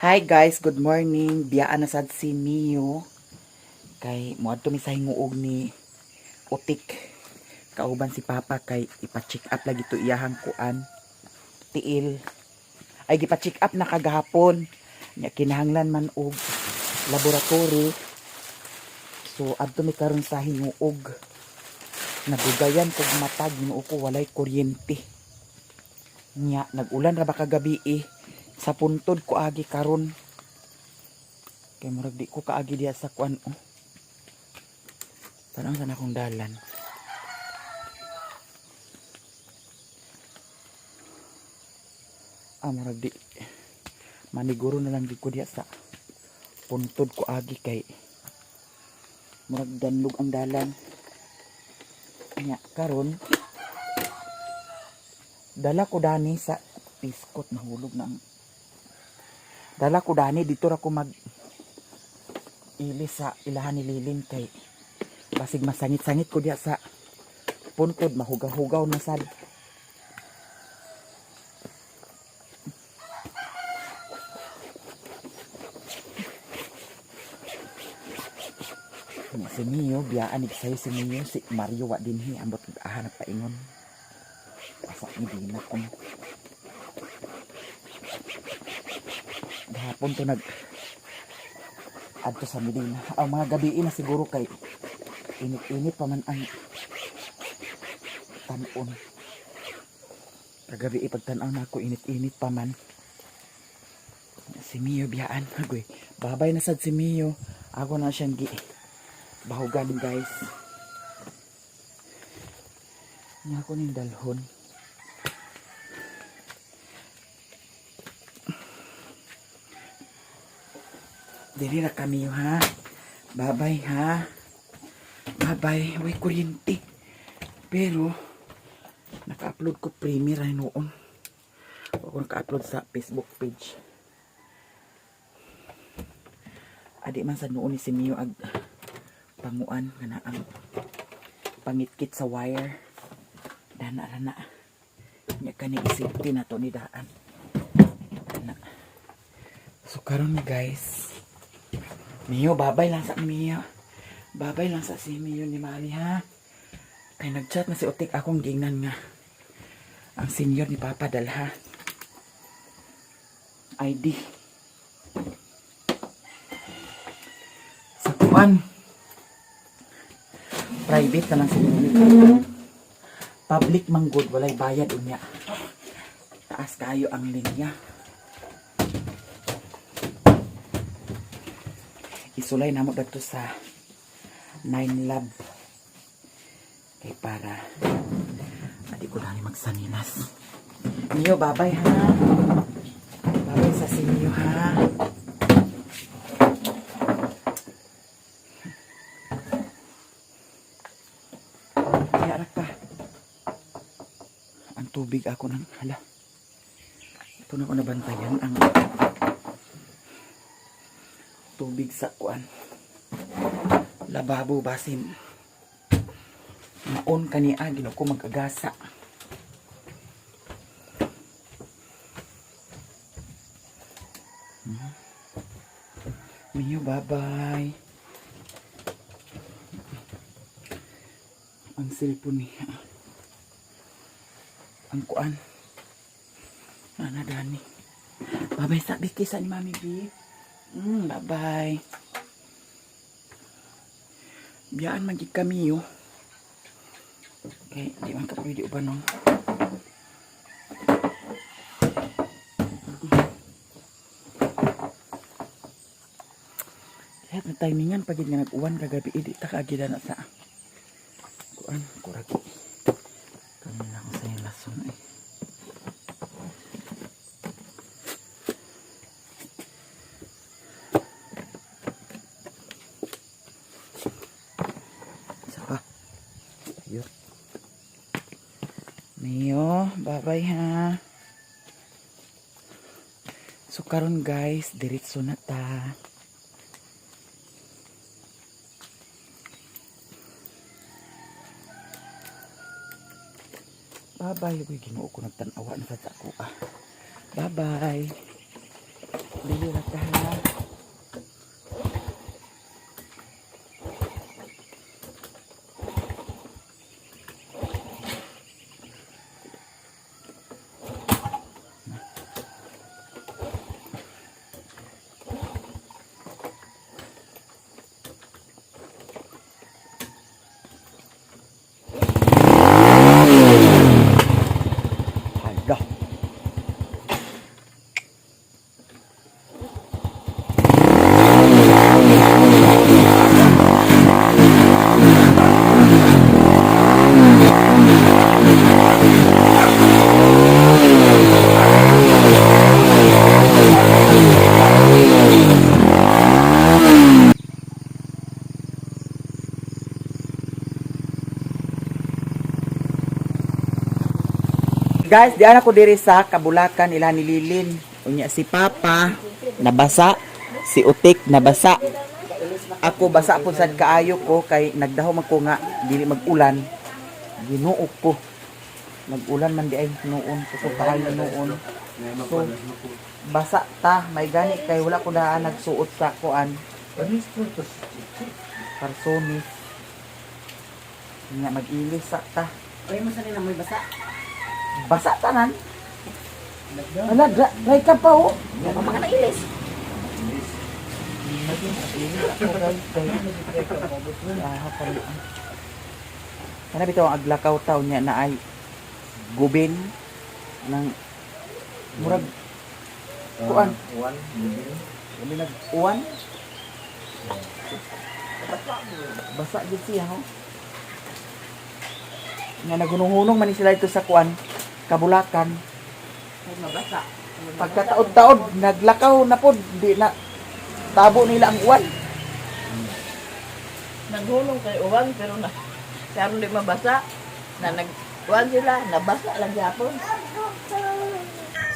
Hi guys, good morning. Biyaan na sad si Mio. Kay moadto mi sa hinguog ni Utik. Kauban si Papa kay ipa-check up lagi to iyahang kuan. Tiil. Ay gipa-check up na kagahapon. Nya kinahanglan man og laboratory. So adto mi karon sa hinguog. Nabugayan kog matag hinuo ko walay kuryente. Nya nagulan ra ba kagabi sa puntod ko agi karon. Kay murag di ko kaagi diya sa kuan oh. Tanang sana akong dalan. Murag di maniguro na lang di ko diya sa puntod ko agi kay murag danlog ang dalan. Nya karon dala ko dani sa piskot, nahulog na ang dala ko dani dito ra ko mag ilis sa ilahan ni Lilin kay basig masangit-sangit ko diya sa puntod, mahugaw-hugaw na sad. Si Mio, biyaan sa'yo si Mio, si Mario wa dinhi, ambot ahanap pa ingon. Asa ni Dina kung gahapon to nag adto sa Medina. Ang mga gabi na siguro kay init-init pa man ang tanon. Kagabi ipagtanaw na ako, init-init pa man. Si Mio biyaan, agoy. Babay na sad si Mio. Ako na siyang bahugan guys. Nga ko ning dalhon. Dili na kami ha. Babay ha. Babay. Way kuryente. Pero naka-upload ko premiere ay noon. Ako naka-upload sa Facebook page. Adi man sa noon ni si Mio ag panguan na ang pangitkit sa wire. Dana na. Nya kani isipti na to ni daan. Dana. So karon guys. Mio, babay lang sa Mio. Babay lang sa si Mio ni Mali ha. Kay nagchat na si Utik akong gingnan nga. Ang senior ni Papa dalha. ID. Sa kuan. Private na lang si Mio. Public manggod, walay bayad unya. Taas kayo ang linya. Isulay na mo dito sa 9 Lab kay para adi ko lang magsaninas. Mio, babay ha. Babay sa sinyo ha. Kaya ka ang tubig ako ng hala. Ito na ko nabantayan ang tubig sa kuan lababo basin maon kaniya gino ko magagasa. Mio, babay. Ang cellphone niya ang kuan dani babay sa bikisa ni Mami B. Bye-bye. Biyaan magig kami yo. Okay, di man ka video ba nung. Kahit na timingan pagid nga nag-uwan kagabi, di ta kaagida na sa kuan, kuragi. Kami na ako sa yung lason eh. Mio, babay ha. So karon guys, diretso na ta. Bye-bye. Uy, Ginoo ko nagtanawa na sa ako. Bye-bye. Dili ra ka ha. Hala. Guys, diyan ako diri sa Kabulakan ila ni Lilin. Unya si Papa nabasa, si Utik nabasa. Ako basa po sad kaayo ko kay nagdaho man ko nga dili mag-ulan. Ginuok ko. Nag-ulan man di ay noon, ko kaayo noon. So, basa ta, may gani kay wala ko daan nagsuot sa kuan. Karsonis. Nya mag-ilis sa ta. Ay mo sa nila may basa. Basa tanan. Ala, dry ka pa oh. Ang mga nailis. Kana bitaw ang aglakaw taw niya na ay gubin ng murag kuan. Kami nag-uwan. Basa gid siya ho. Nga nagunung-hunong man ni sila ito sa kuan, Kabulakan. Ay mabasa. Pagkataod-taod naglakaw na pod, di na tabo nila ang uwan. Naghulong kay uwan pero na karon di mabasa. Na nag-uwan sila, nabasa lang gyapon.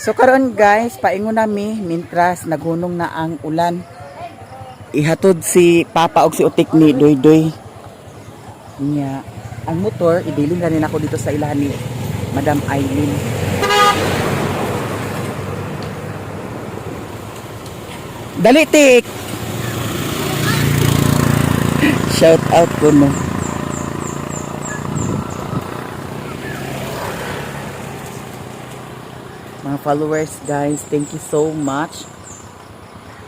So karon guys, paingon nami mintras naghunong na ang ulan. Ihatod si Papa og si Utik ni Doy-Doy. Nya ang motor idilin ganin ako dito sa ilahan ni Madam Aileen. Dali tik. Shout out ko no. Mga followers guys, thank you so much.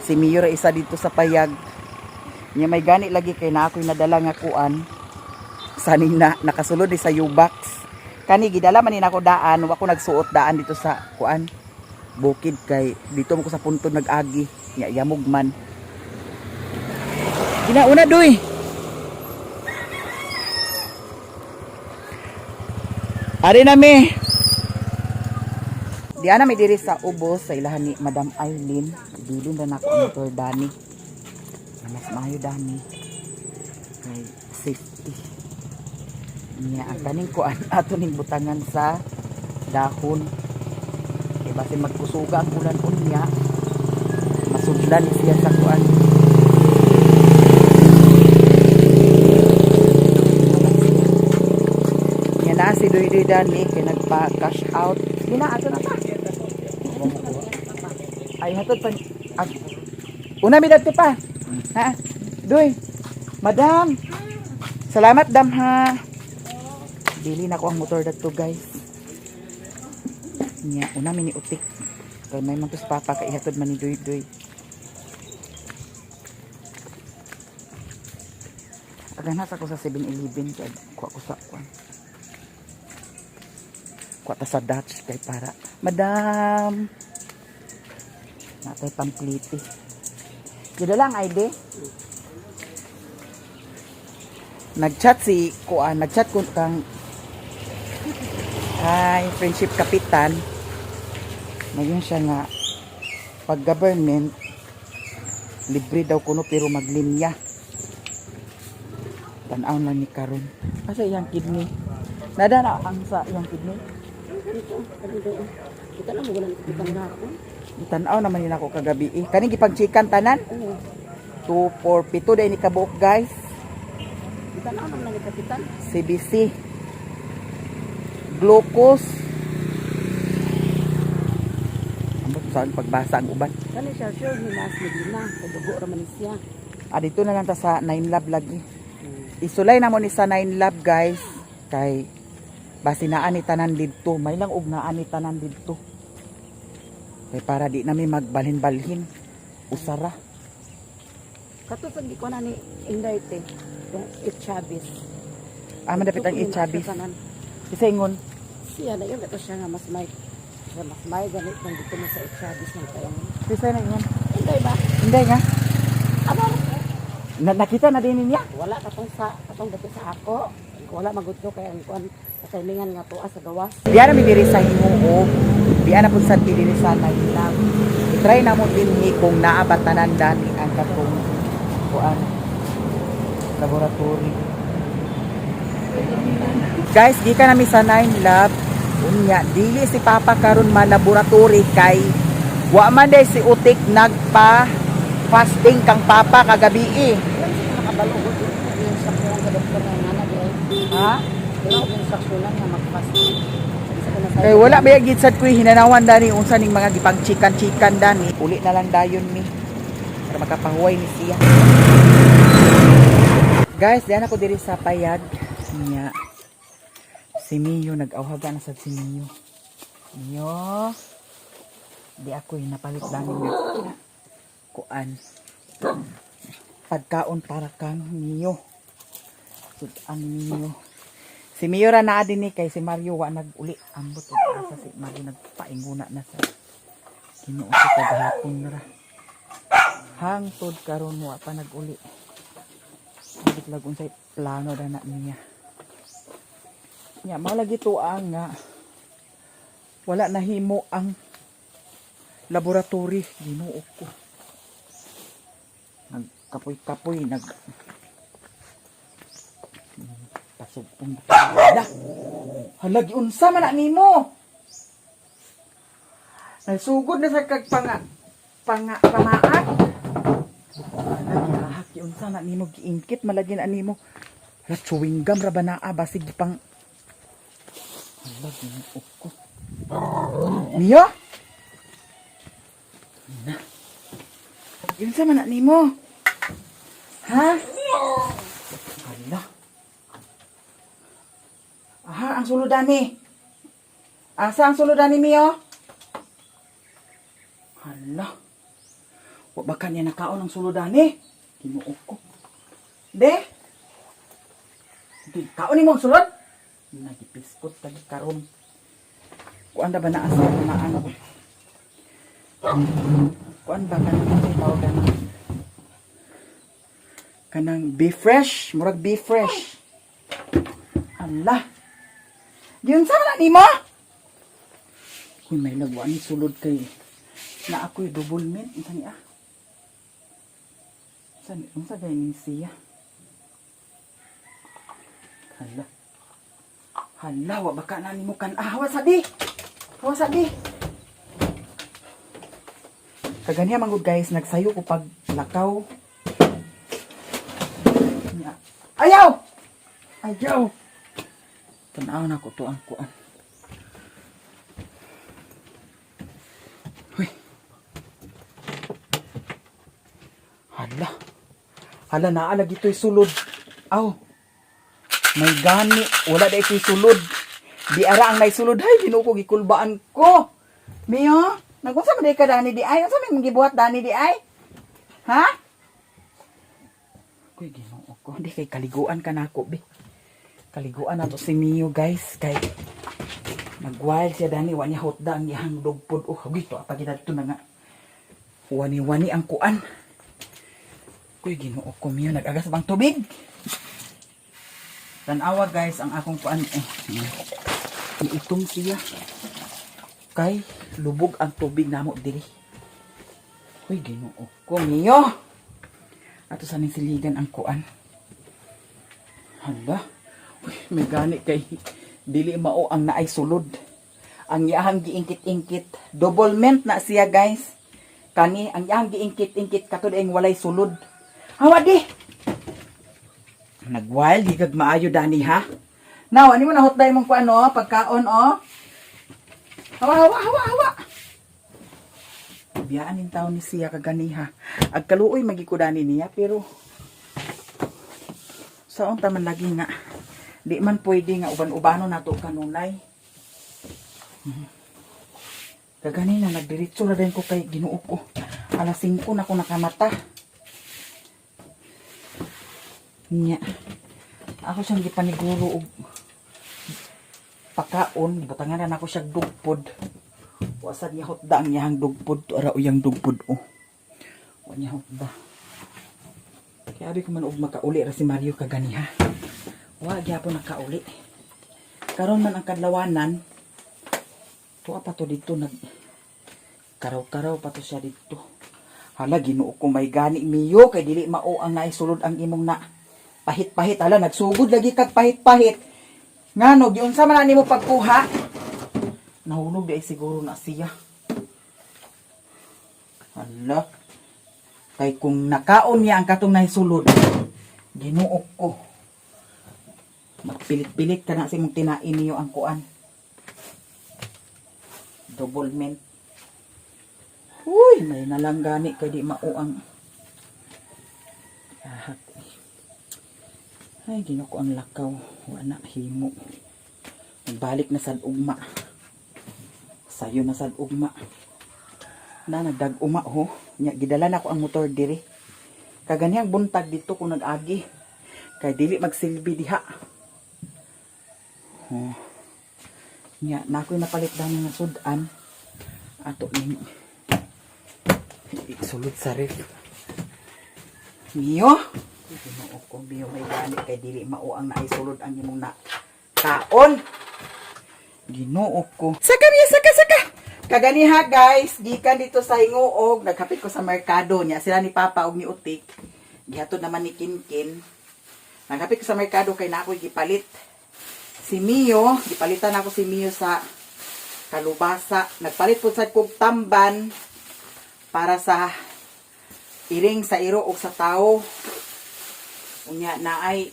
Si Miyura isa dito sa payag. Nya may gani lagi kay na ako'y nadala nga kuan. Sani na nakasulod di sa U-box. Kani gidala man ni nako daan, wa ko nagsuot daan dito sa kuan. Bukid kay dito mo ko sa punto nag-agi, nya yamog man. Ginauna doy. Ari na mi. Diana may diri sa ubos sa ilahan ni Madam Aileen. Bilin na nako ang motor dani. Mas maayo dani. Kay safety. Niya ang kaning kuan ato ning butangan sa dahon. Kay basin magkusuga ang ulan unya. Masudlan siya sa kuan. Niya na si Doy-Doy dani kay nagpa-cash out. Gina ato na ta. Ay hatod pa. Una mi dati pa. Ha? Doy. Madam. Salamat dam ha. Bili na ko ang motor dato guys. Nya una mi ni Utik. Kay may mantus Papa kay hatod man ni Doy-Doy. Aganas ako sa 7-Eleven kay kuha ko sa kuan. Kuha ta sa Dutch kay para. Madam. Natay pampliti. Gida lang ID. Nagchat si kuan, nagchat ko kang hi, friendship kapitan. Ngayon siya nga pag government libre daw kuno pero maglinya. Tanaw lang ni karon. Asa iyang kidney? Nada na ang sa iyang kidney? Kita lang wala kitang gahapon. Tanaw naman yun ako kagabi. Kaning gipag-checkan tanan. 247 dahil ni kabuok guys. Kita lang naman ni kapitan. CBC. Glucose. Ambot sa pagbasa ang uban. Kani siya sure hinas Medina, kadugo ra man siya. Dito na lang ta sa 9 Love lagi. Isulay na mo ni sa 9 Love guys. Kay basi naan ni tanan didto, may lang og naan ni tanan didto. Kay para di nami magbalhin-balhin. Usara. Kato sa giko na ni Inday te, yung Itchabis. Madapit ang Itchabis. Isa ingon, Siya na yun, ito siya nga mas may ganit kung dito mo sa Itchabis ng kayang. isa na ingon. Inday ba? Hindi nga. Aba, Nakita na din niya. wala katong dito sa ako. Wala magud ko kaya ang kuan katilingan nga tuwa sa gawas. Diyan namin diri sa Himuog. Diyan na po sa diri sa 9 Love. I-try na mo din kung naabatanan dani ang katong kuan laboratory. Guys, di ka namin sa 9 Love. Unya, dili si Papa karon man laboratory kay wa man day si Utik nagpa fasting kang Papa kagabi eh. Nakabalo ko yung sakto lang sa doktor nga nga Ha? pero yung sakto lang nga magpasti. Kay wala ba gid sad ko hinanawan dani unsa ning mga gipang chikan dani. Uli na lang dayon mi para makapahuway ni siya. Guys, diyan ako diri sa payag niya. Si Mio nag-awhaga na sad si Mio. Mio. Di ako napalit dani nga kuan. Pagkaon para kang Mio. Sudan Mio. Si Mio ra naa din ni kay si Mario wa nag-uli ambot ug asa si Mario nagpainguna na sa Ginoo sa kagahapon ra. Hangtod karon wa pa nag-uli. Abot lag unsay plano ra na niya. Nya malagi to ang nga wala nahimo ang laboratory Ginoo ko. Nagkapoy-kapoy pasugpong halagi unsa man na nimo nagsugod na sa pamaak halagi unsa na nimo giingkit malagi na nimo la chewing gum ra ba naa basig pang halagi ko niyo na unsa man na nimo ha hala. Aha, ang sulodani. Asa ang sulodani, Mio? Hala. Wa ba kanya nakaon ang sulodani? Tinuok ko. De? Di, kaon mo ang sulod? Nagipiskot tagi karon. Kuan da ba na asa na ano? Kuan ba kanang tawagan? Kanang be fresh, murag be fresh. Hala. Yun sa na ni mo? Kung may nagwa ni sulod kay na ako'y double mint. Unsa ni ah? Unsa gani siya? Hala. Hala, wa baka na nimo kan hawa sabi. Hawa sabi. Kaganiya manggod guys, nagsayo ko pag lakaw. Ayaw! Ayaw! Tanaw na ko to ang kuan. Uy. Hala. Hala naala gito'y sulod. Aw. May gani. Wala da ito'y sulod. Di ara ang naisulod. Hay, Ginoo ko gikulbaan ko. Mio, nagunsa man day ka dani di ay? Unsa man gibuhat dani di ay? Ha? Kuy Ginoo ko. Di kay kaliguan ka nako be. Kaliguan na to si Mio guys kay nagwild siya dani wani hotda ang iyang dogpod oh gito pagida dito na nga wani ang kuan kuy Ginoo ko Mio nagagas bang tubig tanawa guys ang akong kuan iitom siya kay lubog ang tubig namo diri kuy Ginoo ko Mio ato sa ning siligan ang kuan hala. May gani kay dili mao ang naay sulod. Ang iyahang giingkit-ingkit. Double mint na siya guys. Kani ang iyahang giingkit-ingkit katud ang walay sulod. Hawa di. Nagwild higag maayo dani ha. Now, ani mo na hotday mong kuan pagkaon Hawa. Biyaan yung taon ni siya kaganiha. Agkaluoy magikudani niya pero saon taman lagi nga di man pwede nga uban-ubano nato kanunay. Kagani na nagdiretso na din ko kay Ginoo ko. Alas 5 na ako nakamata. Nya. Ako siyang gipaniguro og pakaon, gibutangan na ako siya dugpod. Wasad niya hotda ang iyang dugpod, ara uyang dugpod oh. Wa niya hotda. Kaya abi ko man og makauli ra si Mario kaganiha. Wa gyapon nakauli. Karon man ang kadlawanan, tuwa pa to dito nag karaw-karaw pa to siya dito. Hala Ginoo ko may gani miyo kay dili mao ang naisulod ang imong na pahit-pahit. Hala nagsugod lagi kag pahit-pahit. Ngano giunsa man nimo pagkuha? Nahulog di ay siguro na siya. Hala. Kay kung nakaon niya ang katong naisulod, Ginoo ko. Magpilit-pilit ka na sa imong tinain niyo ang kuan. Double mint. Uy, may nalanggani kay di mao ang lahat. Ay, Ginoo ko ang lakaw. Wala himo. Balik na sad ugma. Sayo na sad ugma. Na nagdag uma ho. Nya gidala na ko ang motor diri. Kaganihang buntag dito kung nag-agi. Kay dili magsilbi diha. Oh. Nya na ako'y napalit dami nga sudan. Ato ning sulod sa ref. Miyo? Ginoo ko miyo may gani kay dili mao ang naisulod ang imong na kaon. Ginoo ko. Saka miyo, saka. Kaganiha guys, gikan dito sa Hinguog, naghapit ko sa merkado niya. Sila ni Papa og ni Utik. Gihatod naman ni Kinkin. Naghapit ko sa merkado kay na ako'y gipalit. Si Mio, gipalitan ako si Mio sa kalubasa. Nagpalit po sa kog tamban para sa iring sa iro o sa tao. Unya na ay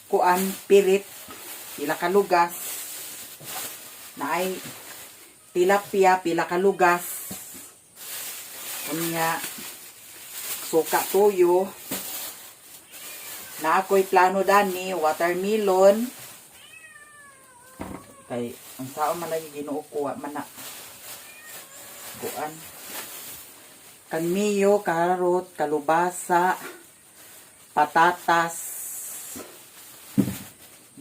kuan pirit, pila kalugas. Na ay tilapia, pila kalugas. Unya suka tuyo. Na ako'y plano dani, watermelon. Kay ang sao man lagi Ginoo ko man na kuan. Kanmiyo, karot, kalubasa, patatas.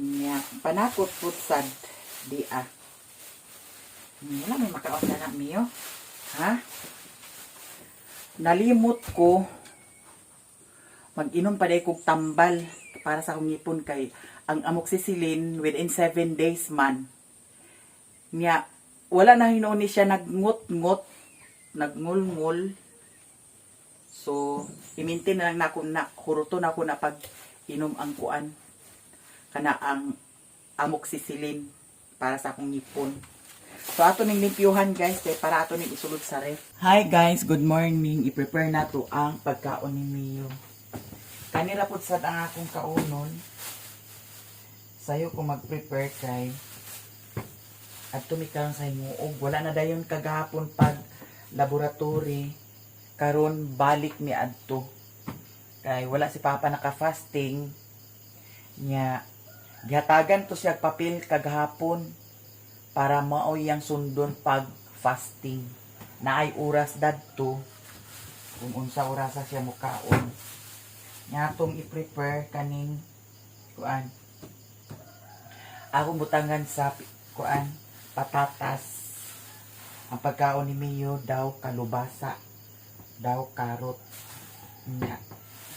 Nya panakot putsad di wala may makaon na Miyo. Ha? Nalimot ko mag-inom pa day kog tambal para sa akong ngipon kay ang amoxicillin within 7 days man. Nya wala na hinuon ni siya nagngot-ngot, nagngul-ngul. So, i-maintain na lang nako na huruto na ako na pag inom ang kuan kana ang amoxicillin para sa akong ngipon. So, ato ning limpyuhan guys, kay para ato ning isulod sa ref. Hi guys, good morning. I-prepare na to ang pagkaon ni Mio. Kanira po sad ang akong kaunon. Sayo ko mag-prepare kay at tumikang sa Hinguog. Wala na dayon kagahapon pag laboratory. Karon balik mi adto. Kay wala si Papa naka-fasting. Nya gihatagan to siya papel kagahapon para mao yang sundon pag fasting. Naay oras dadto kung unsa orasa siya mukaon. Nya atong i-prepare kaning kuan. Ako butangan sa kuan patatas. Ang pagkaon ni Mio daw kalubasa, daw karot. Nya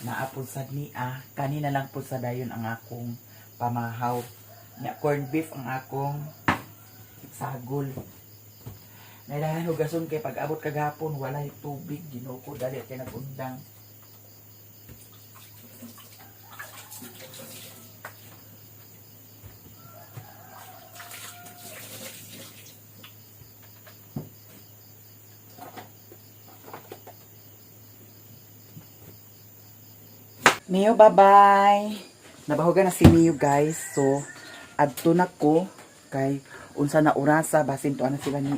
naapod sad ni kanina lang po sa dayon ang akong pamahaw. Nya corned beef ang akong sagol. Nailahan hugason kay pag-abot kagapon walay tubig, Ginoo ko dali kay nagundang. Mio, bye-bye. Nabahugan na si Mio, guys. So, adto na ko kay unsa na orasa basin to ana sila ni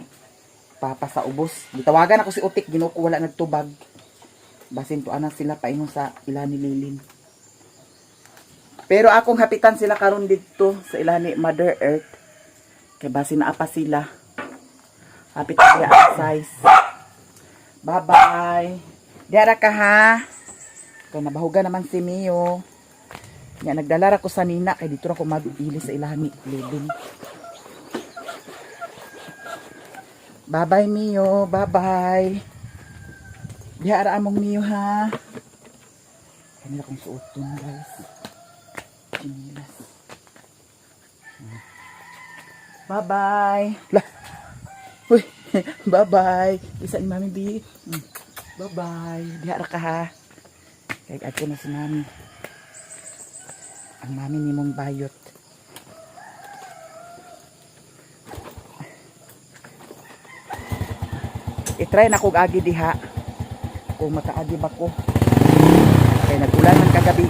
Papa sa ubos. Gitawagan ako si Utik, Ginoo ko wala nagtubag. Basin to anak sila paingon sa ila ni Lilin. Pero akong hapitan sila karon dito sa ila ni Mother Earth. Kay basin na apa sila. Hapit siya ang size. Bye-bye. Diara ka ha. Kay nabahuga naman si Mio. Nya nagdala ra ko sa nina kay dito ra ko mag-ili sa ila ni Lilin. Bye-bye, Mio. Bye-bye. Diara among Mio, ha. Kanila kong suoton, guys. Chinilas. Bye-bye. Lah. Uy. Bye-bye. Isa ni Mami B. Bye-bye. Diara ka, ha. Kaya ako na si Mami. Ang Mami ni mong bayot. I-try na kong agi diha kung makaagi ba ko kaya nag-ulan ng kagabi.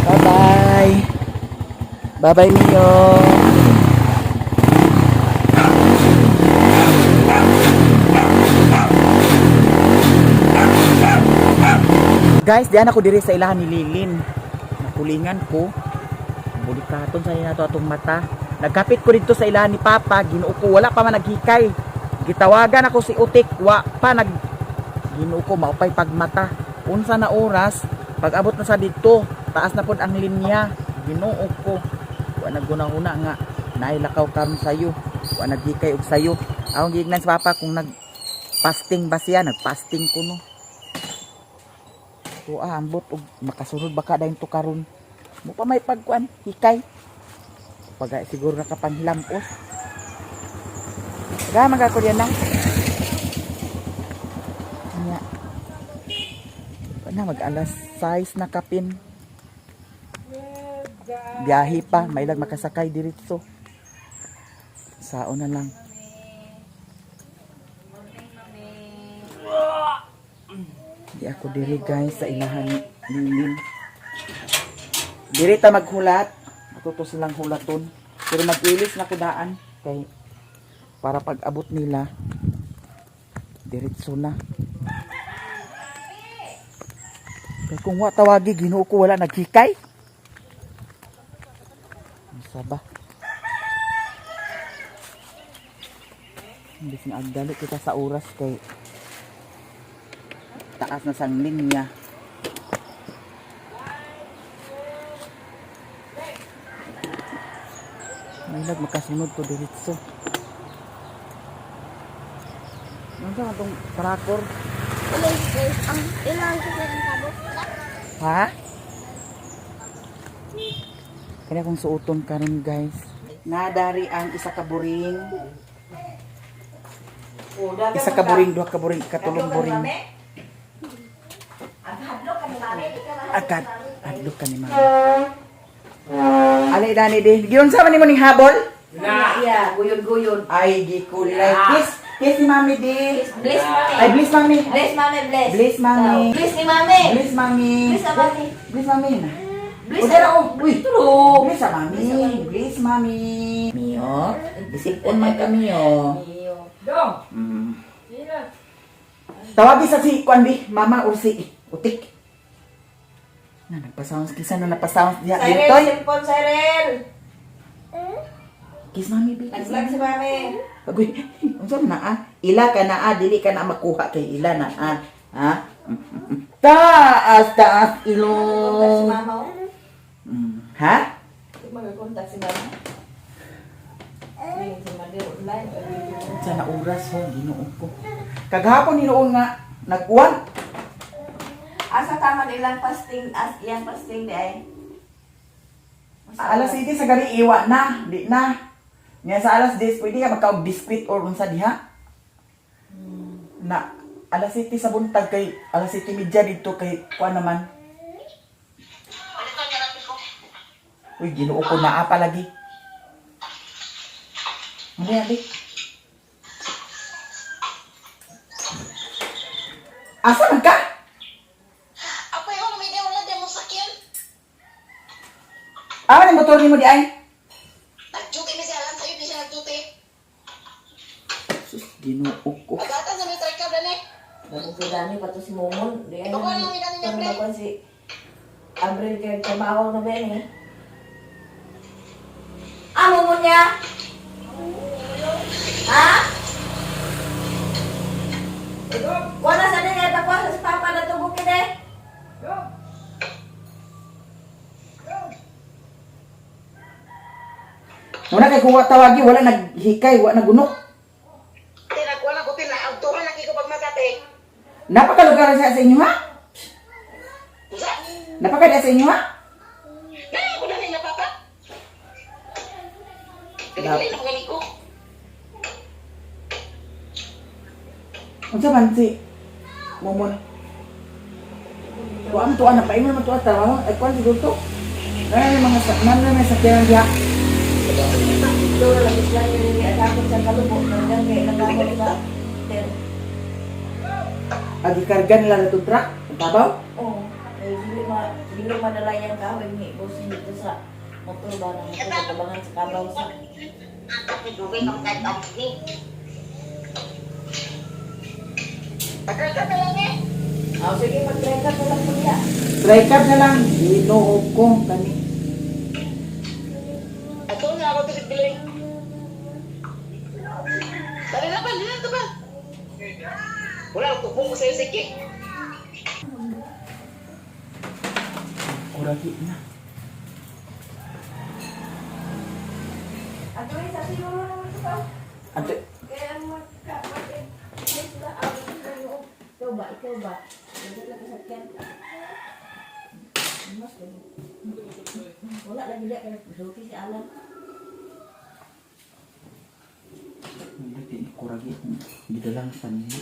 Bye bye. Bye bye Mio. Guys, diyan ako diri sa ilahan ni Lilin. Napulingan ko bulikaton sa ina to atong mata. Nagkapit ko dito sa ilahan ni Papa, Ginoo ko wala pa man naghikay. Gitawagan ako si Utik, wa pa nag Ginoo ko maupay pagmata. Unsa na oras, pag abot na sa dito, taas na pod ang linya. Ginoo ko, wa naguna-una nga nailakaw karon sayo. Wa naghikay og sayo. Akong gignan sa Papa kung nag-fasting ba siya, nag-fasting ko no. So ambot og makasunod baka dayon to karon. Mo pa may pagkuan, hikay. Pag siguro nakapanghilampos. Gama ka ko diyan na. Nya. Na mag-alas 6 na kapin. Biyahe pa, may lag makasakay diretso. Saon na lang. Di ako diri guys sa ilahan ni Lilin. Diri ta maghulat. Matuto silang hulaton. Pero mag-ilis na ko daan. Kay, para pag abot nila, diretso na. Kaya kung wa tawagi, Ginoo ko wala naghikay. Ang saba. Hindi sinagdali kita sa oras kay taas na sang linya. May lag makasunod ko diretso. Ano sa itong trakor? Ilang sa kabot. Ha? Kaya kong suoton karon guys. Nadari ang isa ka buring. Isa ka buring, duha ka buring, katulong buring. Agad. Adlok ka ni Mami. Alay dani di. Giyon sa man nimo ning habol? Iya, guyon-guyon. Ay gikulay. Kiss ni Mami di. Bless mami. Ay bless Mami. Bless mami, bless. Bless Mami. Bless ni mami. Bless Mami. Bless sa mami. Bless Mami. Bless Uy, ako. Uy. Tulog. Bless sa Mami. Bless Mami. Mio. Bisipon man kami oh. Dong. Tawagi sa si Kwandi, Mama o si Utik. Na nagpasounds kisa na napasounds diha Cyril, dito. cellphone, Cyril. Kiss Mami bi. Nagslag si mami. Agoy, unsa man na ila ka na dili ka na makuha kay ila na ha? Taas Kontak si ilong. mama. Ha? Mag-contact si mama. Ay, si Madir online. Sana oras ho Ginoo ko. Kagahapon niroon nga nagkuan. Asa tama nilang fasting, as iyang fasting di ay. Alas 7 sa gali iwa na, di na. Nga sa alas 10 pwede ka magka biskwit or unsa diha. Na alas 7 sa buntag kay alas 7:30 dito kay kuan naman. Uy, Ginoo ko naa pa lagi. Ano yan, Dik? Asa man ka? Apa yung may wala di mo sakyan? Ano yung motor ni mo di ay? Nag-duty ni si Alan sa'yo, di siya nag-duty. Ginoo ko. Agata sa may trika na ni. Tapos si Dani, pato si Momon. Di ay Ito ko lang yung Dani niya, Pero pre. ako si Abril kay Kamawang na ba eh. Ah, Momon niya? Ha? Wala sa niya, tapos sa papa na tubukin eh. Muna kay kuha tawagi, wala naghikay, wala nagunok. Tinagwa na ko tinagtuhan lagi ko pag magate. Napakalugar sa inyo ha? Usa. Napakada sa inyo ha? Dali ko dali na papa. Dali na ko ko. Unsa man si Momon? Tuan tuan na paingon man tuan trabaho, ay kuan siguro to. Ay mga may sakyanan diha. Ito na lang isla yung atakot sa kalubo. Hanggang kay nagkakot sa ter. Agi karga nila na itong truck, ang tabaw. Oo. Eh, hindi madala yung kahoy ni boss dito sa motor barang ito sa tabangan sa kabaw sa. Dugay ng kahit ang ni. Agad ka lang eh. Ah, sige, mag-try ka ko lang kuya. Try card na lang. Ginoo ko kani. Ato na ako tigit bilay. Dali na to ba? Wala, tupong ko sa'yo sige. Kuragi na. Ato yung sa siguro naman ito. Ante, Kaya ang magkapatid. Ay, sila awit sa iyo. Ikaw ba? Ikaw ba? Hindi lang kasakyan. Mas ganun. Wala lagi dia kaya duty si Alan. hindi kuragi. Dito lang sa niya.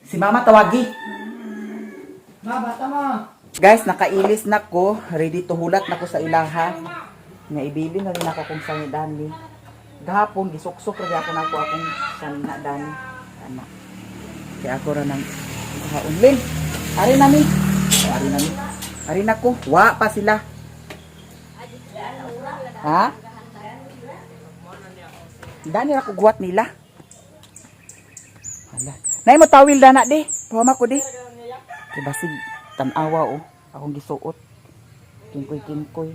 Si Mama tawagi. Guys, nakailis na ko. Ready to hulat na ko sa ilaha. Nga ibili na rin ako kung saan dani. Gahapon, gisuksok rin ako na ako akong saan na dani. Anak. Kaya ako rin ng kaunlin. Ari nami. Ari nami. Ari na ko. Wa pa sila. Ha? Dani ako guwat nila. Hala. Nay mo tawil dana di. Pahama ko di. Kibasig tanawa oh. Akong gisuot. Kinkoy.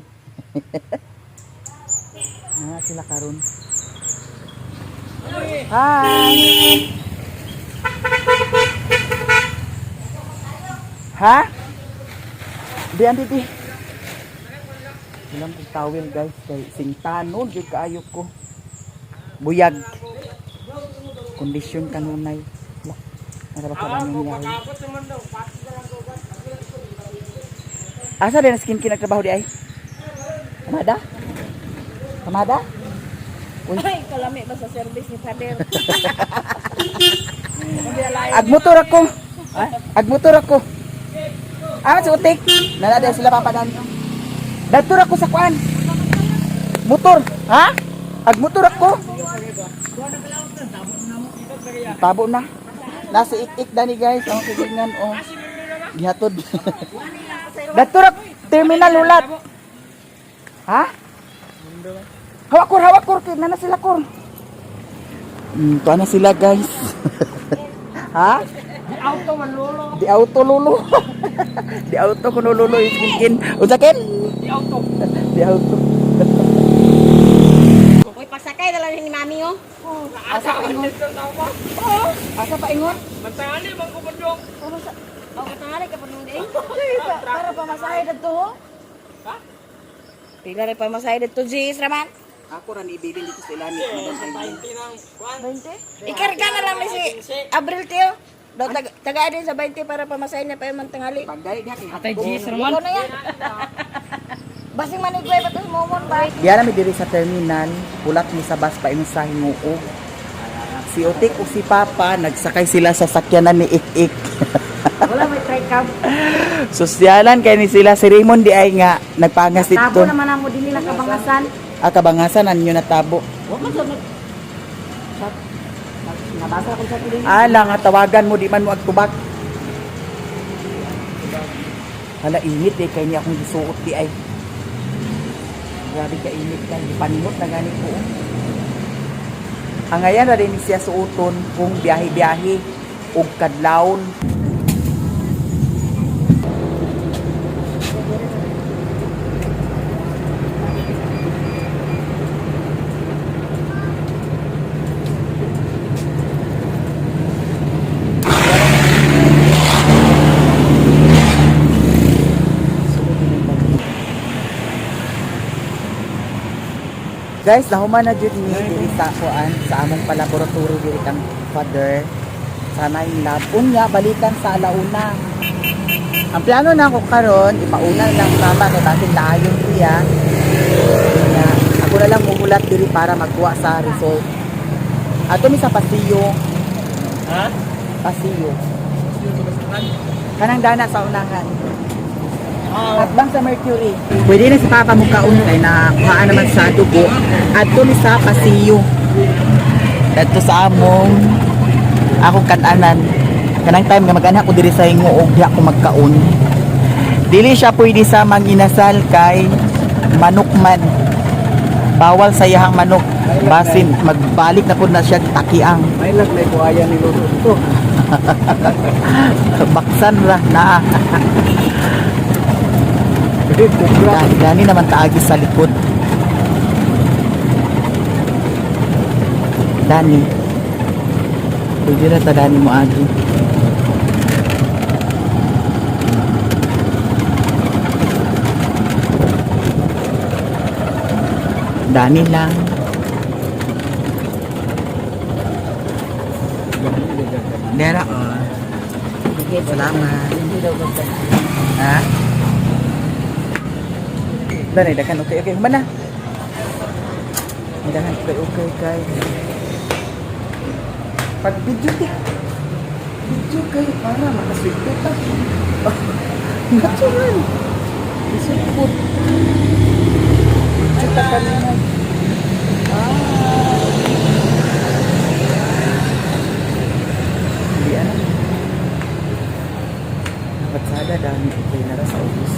Sila karon. Hi. Ha? Diyan di. Ilang kong tawil guys. Kay singtanon. Di kaayok ko. Buyag. Kondisyon kanunay. Naraba ka lang yung yahay. Asa din ang skin nagtrabaho di ay? Kamada? Kamada? Uy. Ay, kalami ba sa service ni Father? Agmotor ako. Agmotor ako. Si Utik. Nalada sila papadan. Dator ako sa kuan. Motor. Ha? Agmotor ako. Tabo na. Nasa ik-ik dani guys. Ang silingan o. Gihatod. Dator ako. Terminal ulat. Ha? Hawak kur. Nana sila kur. Tuwa na sila guys. Ha? Di auto lolo. Di auto ko lolo iskin. Usakin? Di auto. Uy, pasakay na lang ni mami oh. Asa pa ingon? Asa pa ingon? Oh, tangali ka pa nung day. Para pamasahe dito ho. Ha? Pila rin pamasahe dito, Jis Raman. Ako ran ibilin dito sa ilani. 20? Ikarga na lang ni si Abril Teo. Taga din sa 20 para pamasahe niya pa yung mantangali. Pagdali diha kay Atay Gis Ikaw Raman. na yan. Basing manigway ba ito momon ba? Diyan mi diri sa terminal, pulat mi sa bus pa sa Hinuog. Si Utik o si Papa nagsakay sila sa sakyanan ni Ik-Ik. Wala may try cab. Sosyalan kay ni sila si Raymond di ay nga nagpangas dito. Tabo naman ang mo din nila kabangasan. Kabangasan anyo natabo. Huwag man sa nabasa ko sa piling. Ala nga tawagan mo di man mo agtubak. Hala init kay niya akong gisuot di ay. Grabe ka init lang. Ipanimot na ganit ko. Ang ngayon na rin siya suoton kung biyahe-biyahe o kadlawon. Guys, nahuman na jud ni diri sa kuan sa among palaboratory diri kang father. Sana yung lab. Unya balikan sa alauna. Ang plano na ko karon ipauna lang mama kay basin layon siya. Kaya ako na lang muhulat diri para magkuha sa result. Ato mi sa pasilyo. Ha? Pasilyo. Kanang dana sa unahan. Atbang sa Mercury. Pwede na si Papa mukaon kay nakuha naman sa dugo. At ni sa pasilyo. Dito sa among akong kananan. Kanang time nga mag-anak ko diri sa hingoog di ako magkaon. Dili siya pwede sa manginasal kay manok man. Bawal sa iyahang manok. Basin magbalik na pud na siya takiang. May lag na kuaya ni Lolo ito. Baksan ra na. Dani naman taagi sa likod. Dani. Pwede na ta Dani mo agi. Dani lang. Dera. Salamat. Ha? Dani, dakan okay. Mana? Dakan okay kay. Pag video kay para makaswigto ta. Natural. Isipot. Kita kanina. Hindi ano. Batsada dami okay na sa office.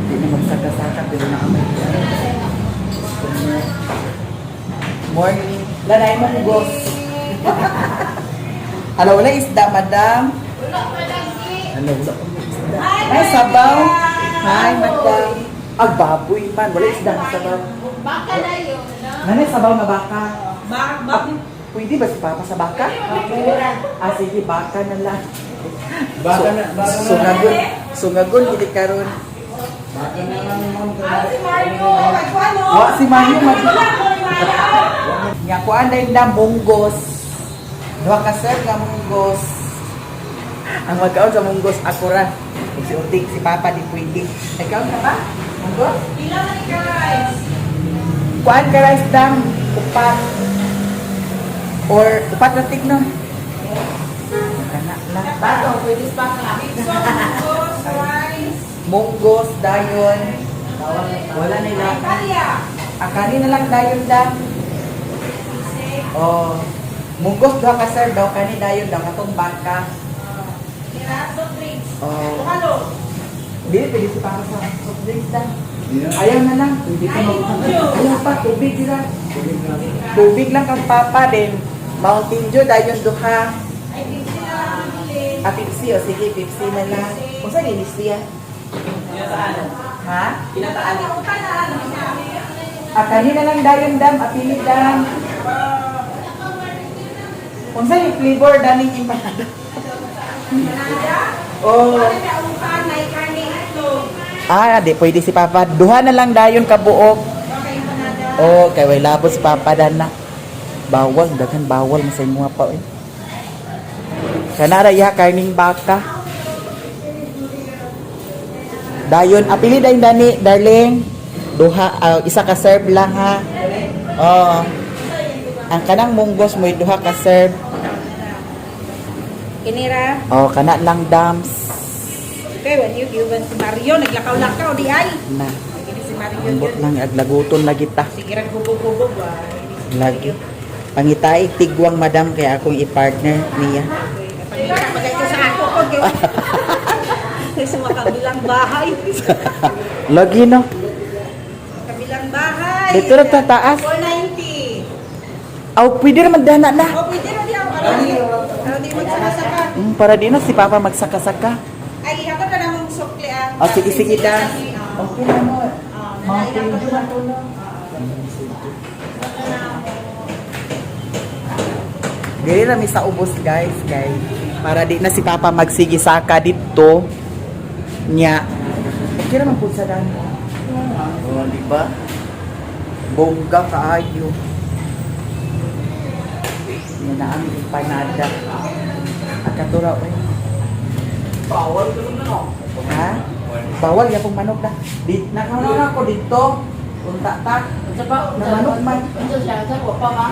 Hindi na magsaka-saka pero nakamay ka. Morning. Lanay mo hugos. Hello, wala isda, madam? Hello, wala ko isda. Ay, sabaw. Hi, madam. Baboy man. Wala isda na sabaw. Baka na yun. Nanay, sabaw na baka. Baka. Pwede ba si Papa sa baka? Sige, baka na lang. Baka na. Sungagon, hindi karon. Baka na lang ma'am. Si Mario. Ano? Wa si Mario nga kuan dahil na munggos. Duha ka sir nga munggos. Ang magkaon sa munggos ako ra. Kung si Utik, si Papa di pwede. Ikaw ka ba? Munggos? Pila man ni guys. Kuan ka rice dam, upat. Or upat na tigno. Kana lang. Bato, pwede pa ka. Rice. Munggos, dayon. Wala nila. Akali na lang dayon dam. Oh. Munggos duha ka sir daw kani dayon daw katong baka. Oh. Dili pwede si Papa sa soft drinks dam. Ayaw na lang. Ayaw pa, tubig sila. Tubig lang kang Papa din. Mountain Dew dayon duha. Pepsi o sige, Pepsi na lang. Kung saan inis siya? Ha? Kanina lang dayon dam, apili dam. Kung saan yung flavor daming empanada? Oh. Di pwede si Papa. Duha na lang dayon kabuok. Oh, kay way labot si Papa dana. Bawal, daghan bawal masay mga pa eh. Kanara iya karning baka. Dayon, apili dayon dani, darling. Duha, isa ka serve lang ha. Oh. Ang kanang munggos mo duha ka serve. Kinira. Oh, kana lang dams. Okay, when you given si Mario, naglakaw-lakaw di ay. Na. Lagi si Mario Ambot yun. lang aglaguton lagi ta. Sige rin hubog-hubog ba? Lagi. Pangitay tigwang madam kaya akong i-partner niya. Pagkakagay ko sa ako ko. Sa mga kabilang bahay. Lagi no. Kabilang bahay. Dito na tataas. 490. Aw, pwede naman dana na. O, pwede na di ako. Ano di magsaka-saka. Para di na si Papa magsaka-saka. Ay, ihapon ka namang sukli ah. O, sige da. Oh. Okay na mo. Mga Ihapon pwede ka na to na. Dili na mi sa ubos guys, kay para di na si Papa magsigisaka dito nya. Okay naman po sa dami. Oh, di ba? Bongga kaayo. Yan na ang empanada. At katura, oy. Bawal ko na. Ha? Bawal ya pong manok na. Di nakaunaw na ko dito. Unta ta. Sa pa, Na manok man. Unsa siya sa wa pa ma.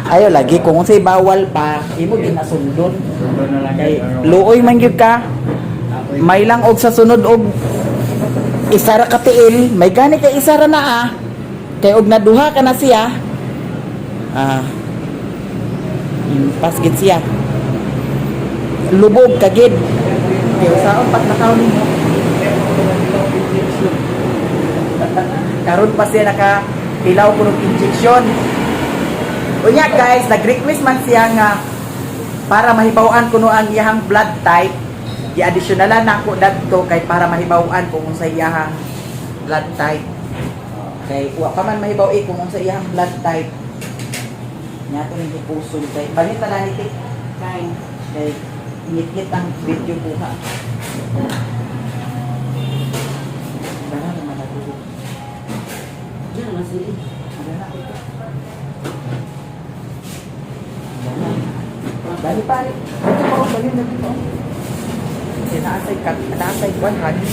Ayo lagi kung unsay bawal pa, imo din nasundon. Kay luoy man gyud ka. May lang og sa sunod og isara ka tiil, may gani kay isara na ah. Kay og naduha ka na siya. Pasgit siya. Lubog kagid. Kay usaon pat nakaw nimo. Karon pa siya naka ilaw ko ng injection. Unya guys, nag-request man siya nga para mahibaw-an kuno ang iyahang blood type. Gi-additionalan nako dadto kay para mahibaw-an kung unsa iyahang blood type. Kay wa pa man mahibaw kung unsa iyahang blood type. Nya to ning puso kay panita na nitik kay ngit-ngit ang video buha. Bana naman ako. Diyan na sila. Bali pare. Ito pa bali na dito. Naasay kwan hagi.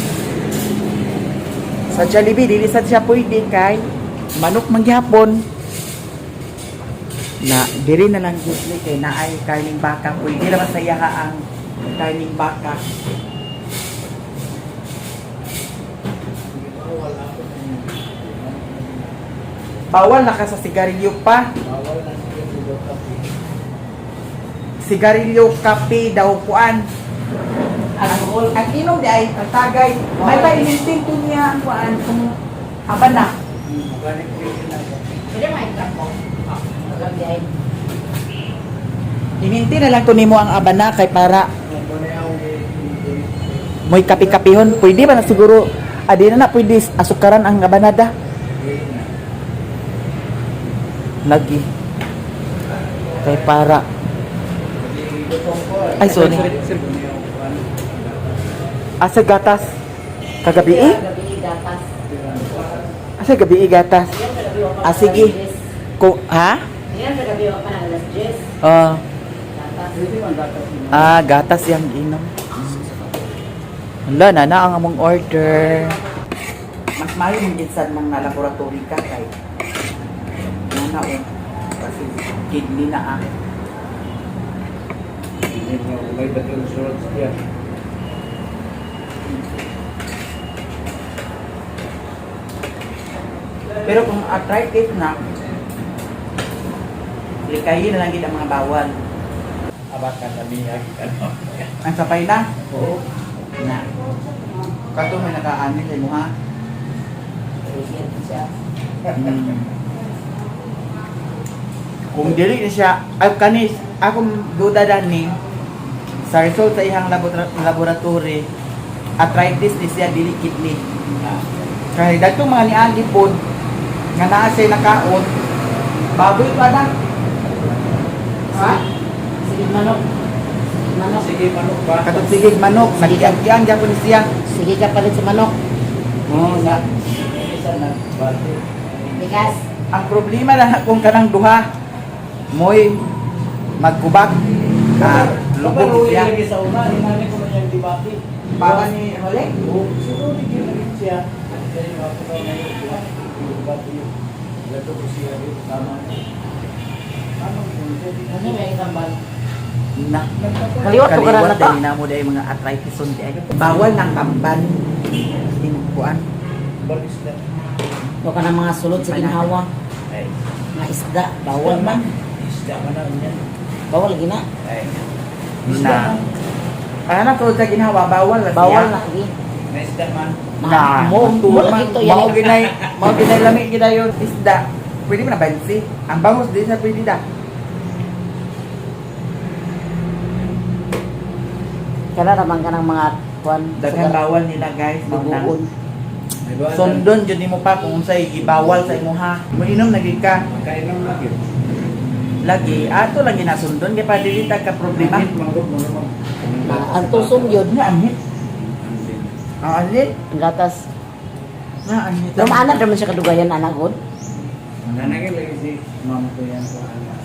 Sa Jollibee dili sad siya pwede kay manok mangyapon. Na diri na lang gudli kay naay karning baka pwede naman sa iya ang karning baka. Bawal na ka sa sigarilyo pa. Sigarilyo, kape, daw kuan. Alcohol. Ang inom di ay ang tagay. May pa inintin ko niya ang kuan kung haban na. Pwede may kapo. Lagi ay. Inintin na lang to nimo ang abana kay para mo'y kapi-kapihon. Pwede ba na siguro adi na pwede asukaran ang abanada. Lagi. Kay para ay sorry. Asa gatas? Kagabi eh? Gabi gatas. Asa gabi gatas? Ah, sige. Ko, ha? Yan sa gabi wa pa nang alas 10. Gatas yung inom. Wala na ang among order. Mas mayo yung ginsan ng laboratory ka kay na kasi kidney na May batong surat siya. Pero kung arthritis na, likayin na lang gid ang mga bawal. Abakan na niya. Ang sapay na. Oo. Na. Kato may nakaani sa imuha. Kung dili na siya, ay kanis, akong duda dani sa result sa ihang laboratory, arthritis ni siya dili kidney. Kaya datong mga niagi pod nga naa siya nakaon, baboy pa na. Ha? Sige manok. Manok. Sige, manok ba? Katong sigig manok, nagkiang gyapon siya. Sige ka palit sa manok. Oh, na. Isa na bate. Bigas. Ang problema na kung kanang duha moy magkubak. Lubog siya. lagi sa una, hinani ko na yung debate. Baka ni Mali? Oo, siguro di ko lagi siya. Kaya ako daw na yung debate yun. Gato ko siya rin, tama. Tama ko, Ano may tambal? Na. Kaliwat ko karan na to. Dahil na mo dahil mga arthritis on di ay. Bawal ng kamban. Kuan. balis na. Ito ka ng mga sulod sa ginhawa. Ay, Mga isda. Bawal man. isda ka na yan. Bawal gina. Ay, Na. Ano to sa ginawa bawal na siya. Bawal na. Sige. Naisda man. Na, mo lagi to yan. mao ginay lami gidayon isda. Pwede mo na bansi. Ang bangus din sa pwede da. Kala naman ka ng mga kwan. Daghang bawal nila guys, Babuon. May buwan. Sondon jud nimo pa kung unsay gibawal sa imuha. Moinom na gid ka. Kainom lagi. Lagi ato lang ginasundon kay pa dili ta ka problema. Manggod mo naman. Ang tusong yun. Nga anit. Ang anit. Ang gatas. Nga anit. Lumaanad naman siya kadugayan anak ko. Nanagin lagi si mama ko yan sa anak.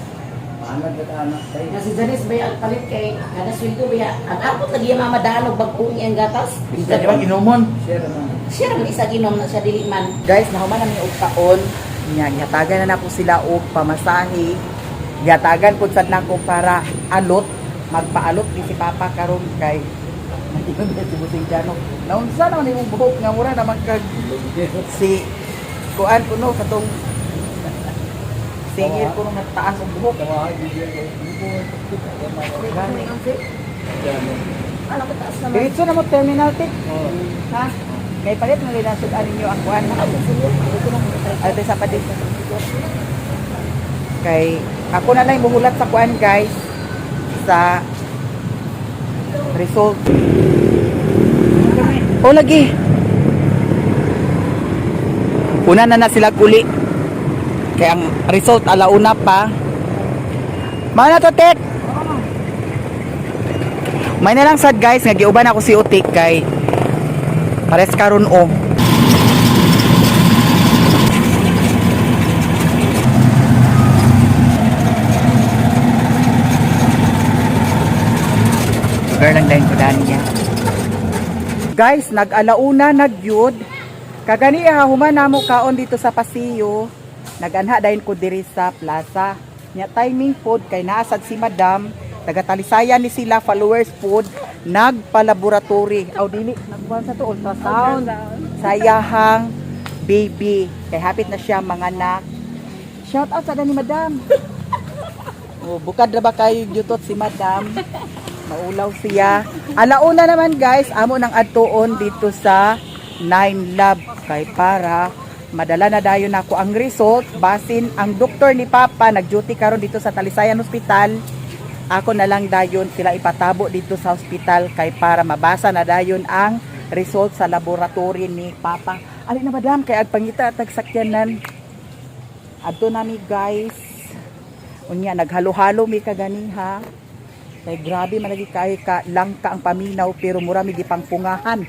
Paano ka anak? Tayo. Kasi Janice ba yung palit kay kada sweldo ba yan? Ang apot lagi yung mamadanog bagkong ang gatas. Isa di ba ginomon? Share naman. Siya naman isa ginom na siya dili man. Guys, nahuman namin og taon. Nya gihatagan na nako sila og pamasahe. Gihatagan pud sad nako para alot, magpaalot ni si Papa karon kay natingon na si Busing Jano. Naunsa naman imong buhok nga mura naman kag si kuan kuno katong singil kuno nagtaas ang buhok. Gani ang si. Ano ka taas naman? Diretso na mo terminal tik. Ha? May palit na rin nasudan ninyo ang kuan. Ay, sa palit. Kay, ako na lang buhulat sa kuan guys. Sa result. O lagi. Una na sila kuli. Kaya ang result alauna pa. Mana to tek? May na lang sad guys, nga giuban ako si Utik kay pares karon o. Sugar lang dahil ko daan niya. Guys, nag-alauna, nagyud. Kagani human namo kaon dito sa Pasiyo. Nag-anha dahil ko diri sa plaza. Nya timing food kay naasad si Madam. Taga-Talisayan ni sila followers food nagpa-laboratory aw dili nagkuhan sa to ultrasound sayahang baby kay hapit na siya manganak. Shout out sa ni Madam. Oh, bukad ra ba kayo yutot si Madam? Maulaw siya. Alauna naman guys, amo nang adtuon dito sa 9 Lab kay para madala na dayon ako ang result basin ang doktor ni Papa nag-duty karon dito sa Talisayan Hospital. Ako na lang dayon sila ipatabo dito sa hospital kay para mabasa na dayon ang result sa laboratory ni Papa. Ali na Madam kay agpangita at tagsakyanan. Adto nami guys. Unya naghalo-halo mi kagani ha. Kay grabe man lagi kay ka langka ang paminaw pero mura mi gipangpungahan.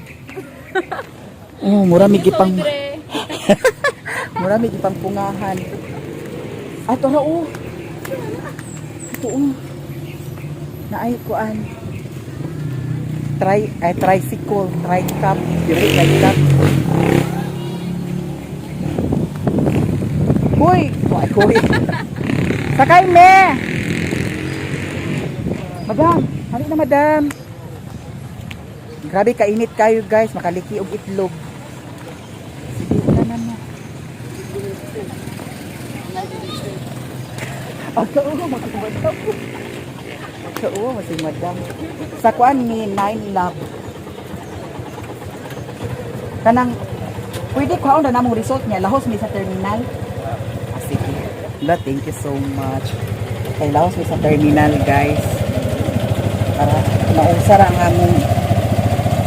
Oh, mura mi gipang mura mi gipangpungahan. Ato na oh. Ito oh. Naay kuan tricycle, tricep, dili tricep. Hoy, hoy. Sakay me. Madam, hali na Madam. Grabe kainit kayo guys, makaliki og itlog. Sige na na. Ako magkukuha. Oo, masing Madam. Sa kuan ni 9 Lab. Kanang pwede kuhaon na namong result niya. Lahos mi sa terminal. Ah, sige. La, thank you so much. Kay lahos mi sa terminal, guys. Para mausara ang among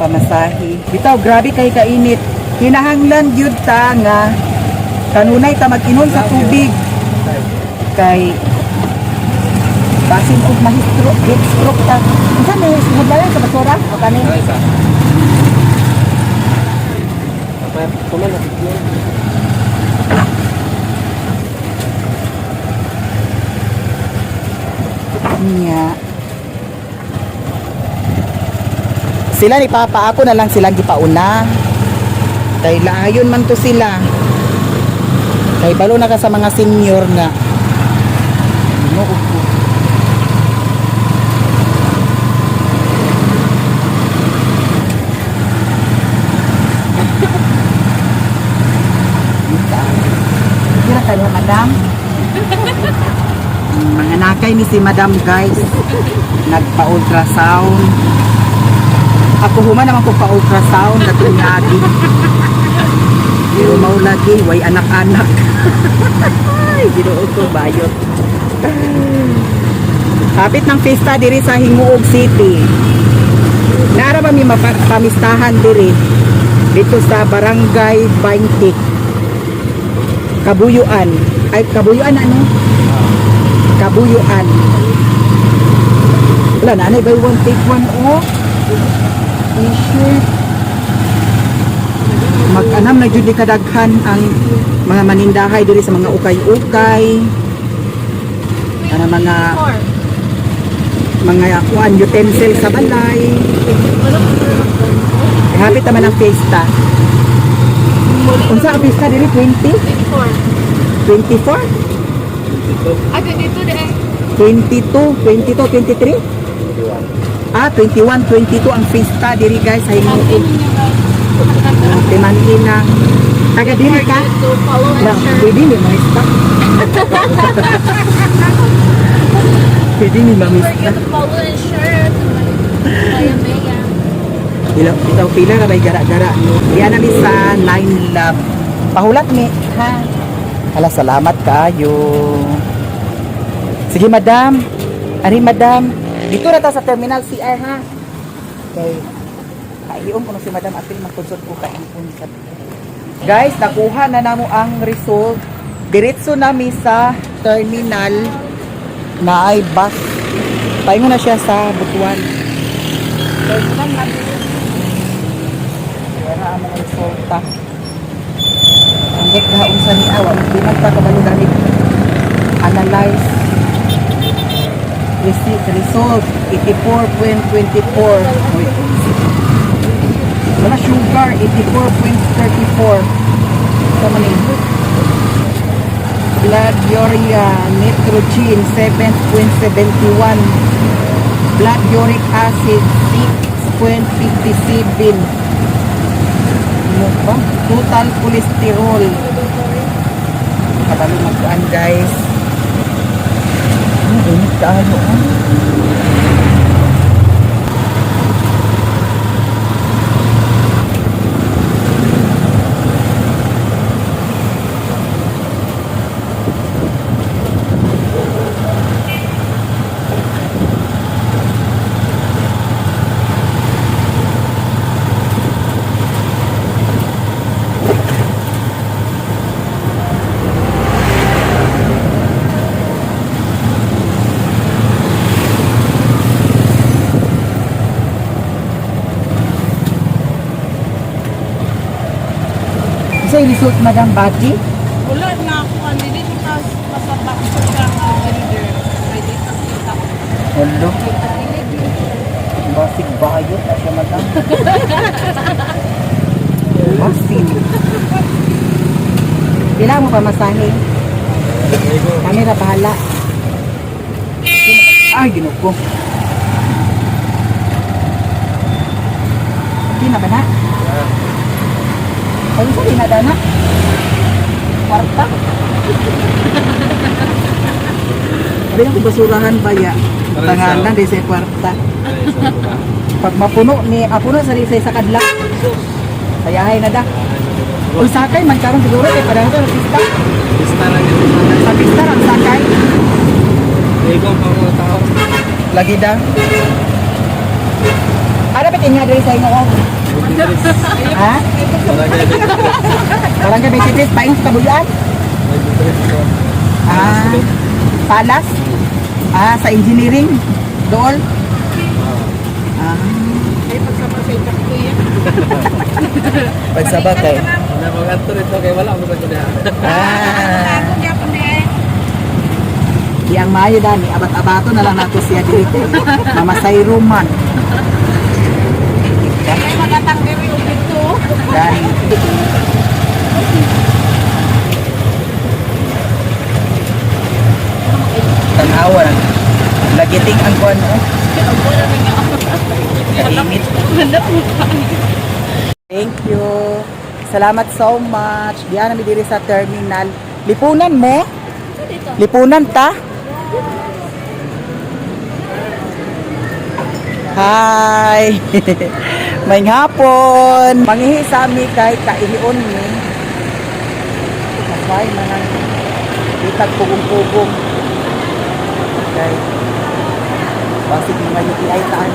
pamasahe. Bitaw, grabe kay kainit. Hinahanglan gyud ta nga kanunay ta mag-inom sa tubig. Kay basin og mahistro, heat stroke ta. Unsa may sumudlayan sa basura o kanin? Isa. Apa? Kumain na video. Nya. Sila ni Papa, ako na lang silang gipauna. Kay laayon man to sila. Kay balo na ka sa mga senior nga. Ano ko? Kira kayo, Madam? Mga nakay ni si Madam guys. Nagpa-ultrasound. Ako human naman ko pa-ultrasound katong yagi. Pero mao lagi, way anak-anak. Ay, ginoo ko bayot. Hapit ng pista diri sa Hinguog City. Naara ba mi mapamistahan diri dito sa Barangay 20. Kabuyuan. Ay, Kabuyuan ano? Kabuyuan. Wala na, buy one take one oh. T-shirt. Mag-anam na jud ni kadaghan ang mga manindahay diri sa mga ukay-ukay. Ana mga kuan utensil sa balay. Hapit naman ang fiesta. Unsa ang fiesta diri 20? 24? Ah, dito de. 22, 23? Ah, 21, 22 ang fiesta diri guys sa Hinguog. Timanhin ng taga diri ka? Na, pwede ni mamista. Pwede ni mamista. Follow and share. Maya. Bitaw pila na may gara-gara. Yan na sa 9 Love. Pahulat ni, ha? Hala, salamat kayo. Sige, madam. Ari, madam. Dito na ta sa terminal CR, ha? Okay. Kaiyon ko na si madam. Apil, mag-consult ko kaipon. Guys, nakuha na namo ang result. Diretso nami sa terminal na ay bus. Paingo na siya sa Butuan. Terminal namin. Wala ang mga resulta. Ang dekhaon sa ni awa. Hindi magpakabalo dahil analyze. Receipt result 84.24. Wala sugar 84.34. Sama ni blood urea nitrogen 7.71. Blood uric acid 6.57. Ano ba? Total cholesterol. Kabalo magkuan guys. Init ka ano? Sa result Madam Bati? Wala na ako kanili because masabak ko siya ang gender. Pwede kakita ko. Hello. Basig bayot na siya madam. Basig. Kailangan mo pa masahe? Kami na bahala. Ay, ginuko. Hindi na ba na? Ano sa dinadana? Kwarta? Sabi na kung basurahan ba ya? Tanganan di sa kwarta. Pag mapuno ni apuno sa risay sa kadla. Sayahay na da. Kung sakay man karon siguro kay padang sa pista. Pista lang yun. Sa pista ang sakay. Ikaw pa mga tao. Lagi da. Ada pa tinggal dari sa inyo. Ha? Barangay 23, paing sa Kabuyuan? Ah, Palas? Ah, sa engineering? Dool? Ah. Ay, pagsama sa itak ko yan. Pagsabak eh. Wala mag-anto rito kaya wala ako sa Ah. Ako niya pa na eh. Di ang mayo dani, abat-abato na lang nato siya dito. Mamasay Roman. Ay, magatanggal yung ito. Dani. Tanawa na. Lagiting ang kuwan mo. Kainit. Thank you. Salamat so much. Diyan namin diri sa terminal. Lipunan mo? Lipunan ta? Hi! May hapon. Mangihi sa amin kay kailion ni. Kasay manang itag pugong-pugong. Kay basig mga UTI taan.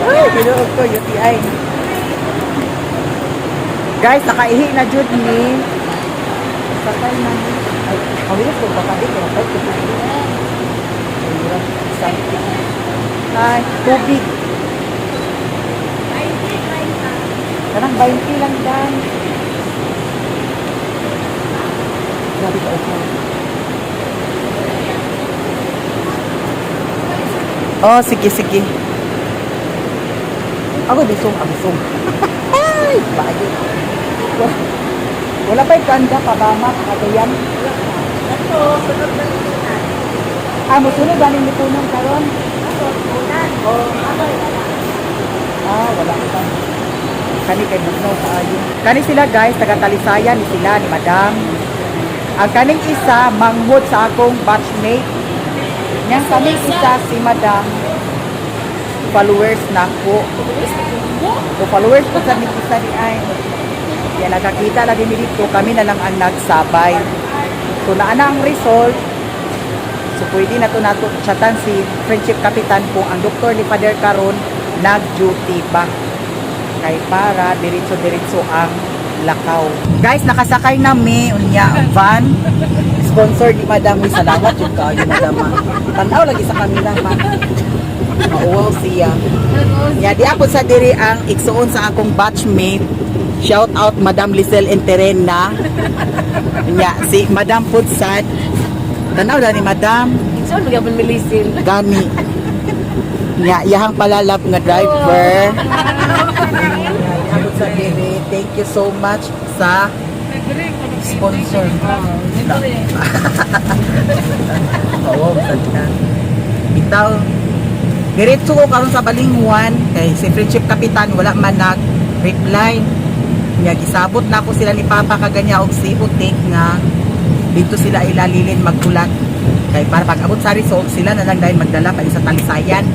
Ay, ginuog ko UTI. Guys, nakaihi na jud ni. Sakay na ni. Ay, kawilas ko bakabit ko. Ay, ay, tubig. Kanang 20 lang dan. Grabe ka okay. Oh, sige, sige. Ako, bisong. Ay, bayo. Wala pa yung kanda, pabama, kagayan. Ito, sunod na lipunan. Musunod, galing lipunan karon. Lipunan. Wala ka. Kani kay Bugnaw sa ayo. Kani sila guys, taga-Talisayan ni sila ni Madam. Ang kaning isa manghod sa akong batchmate. Yang kaning isa si Madam. Followers na ko. O followers ko sa ni isa ni ay. Kaya nakakita na din dito, kami na lang ang nagsabay. So naana ang result. So pwede na to chatan si Friendship Kapitan kung ang doktor ni Father karon nag-duty ba. Kay para diretso-diretso ang lakaw. Guys, nakasakay na mi unya van. Sponsor ni Madam. Salamat yung kayo, Madam. Tanaw lagi sa kanila, ma. Mauwaw siya. Ya, di ako sa diri ang igsuon sa akong batchmate. Shout out Madam Lisel Enterena. Ya, si Madam Pudsad. Tanaw na ni Madam. So, magabon milisin. Gani. Ya, iyahang palalap nga driver. Abot sa diri. Thank you so much sa sponsor. Oo, sadya. Bitaw. Diretso ko karon sa Balinghuan kay si Friendship Kapitan wala man nag-reply. Nya gisabot na ako sila ni Papa kaganya og si Utik nga dito sila ilalilin magkulat. Kay para pag abot sa result sila na lang dahil magdala pa sa Talisayan.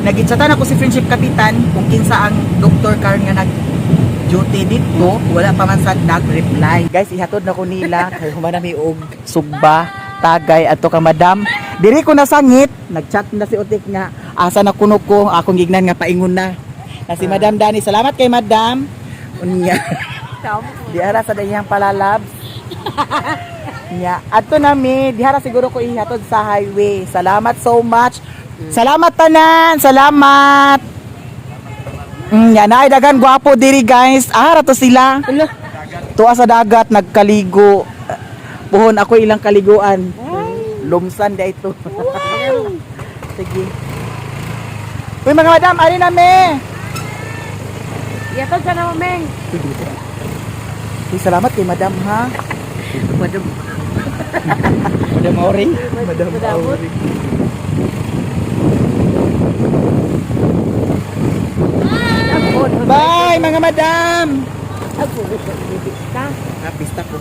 Nagitsatan ako si Friendship Kapitan kung kinsa ang doktor karon nga nag-duty dito, wala pa man sad nag-reply. Guys, ihatod na ko nila kay humanami og sugba, tagay adto ka Madam. Diri ko nasangit, nag-chat na si Utik nga asa na kuno ko, akong gignan nga paingon na. Na si Madam Dani, salamat kay Madam. Unya. Diara sa dayang palalabs. Nya, adto nami, dihara siguro ko ihatod sa highway. Salamat so much. Salamat tanan, salamat. Nya, naay dagan gwapo diri guys. Rato sila. Tuwa sa dagat nagkaligo. Puhon ako ilang kaliguan. Lumsan dia ito. Sige. Uy mga Madam, ari na me. Yatod sa naman, Meng. Uy, salamat kay Madam ha. Madam. Madam Auring. Madam Auring. Bye mga Madam. Ako, ka. Pista ko.